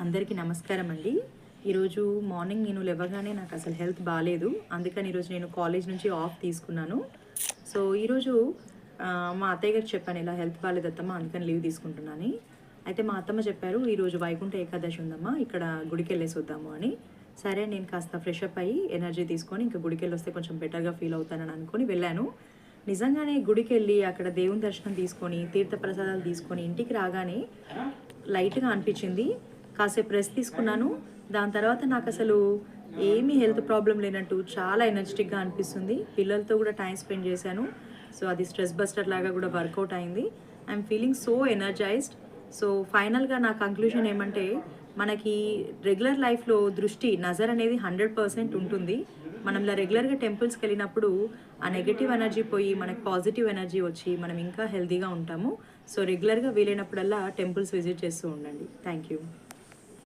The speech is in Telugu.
అందరికీ నమస్కారం అండి. ఈరోజు మార్నింగ్ నేను లేవగానే నాకు అసలు హెల్త్ బాలేదు. అందుకని ఈరోజు నేను కాలేజ్ నుంచి ఆఫ్ తీసుకున్నాను. సో ఈరోజు మా అత్తయ్య గారికి చెప్పాను, ఇలా హెల్త్ బాలేదు అత్తమ్మ, అందుకని లీవ్ తీసుకుంటున్నాను. అయితే మా అత్తమ్మ చెప్పారు, ఈరోజు వైకుంఠ ఏకాదశి ఉందమ్మా, ఇక్కడ గుడికి వెళ్ళేసి వద్దాము అని. సరే నేను కాస్త ఫ్రెష్ అప్ అయ్యి ఎనర్జీ తీసుకొని ఇంకా గుడికి వెళ్ళి వస్తే కొంచెం బెటర్గా ఫీల్ అవుతానని అనుకొని వెళ్ళాను. నిజంగానే గుడికి వెళ్ళి అక్కడ దేవుని దర్శనం తీసుకొని తీర్థప్రసాదాలు తీసుకొని ఇంటికి రాగానే లైట్గా అనిపించింది. కాసేపు రెస్ట్ తీసుకున్నాను. దాని తర్వాత నాకు అసలు ఏమీ హెల్త్ ప్రాబ్లం లేనట్టు చాలా ఎనర్జెటిక్గా అనిపిస్తుంది. పిల్లలతో కూడా టైం స్పెండ్ చేశాను. సో అది స్ట్రెస్ బస్టర్ లాగా కూడా వర్కౌట్ అయింది. I'm feeling so energised. So ఫైనల్గా నా కంక్లూజన్ ఏమంటే, మనకి రెగ్యులర్ లైఫ్లో దృష్టి నజర్ అనేది 100% ఉంటుంది. మనం ఇలా రెగ్యులర్గా టెంపుల్స్కి వెళ్ళినప్పుడు ఆ నెగటివ్ ఎనర్జీ పోయి మనకి పాజిటివ్ ఎనర్జీ వచ్చి మనం ఇంకా హెల్తీగా ఉంటాము. సో రెగ్యులర్గా వీలైనప్పుడల్లా టెంపుల్స్ విజిట్ చేస్తూ ఉండండి. Thank you.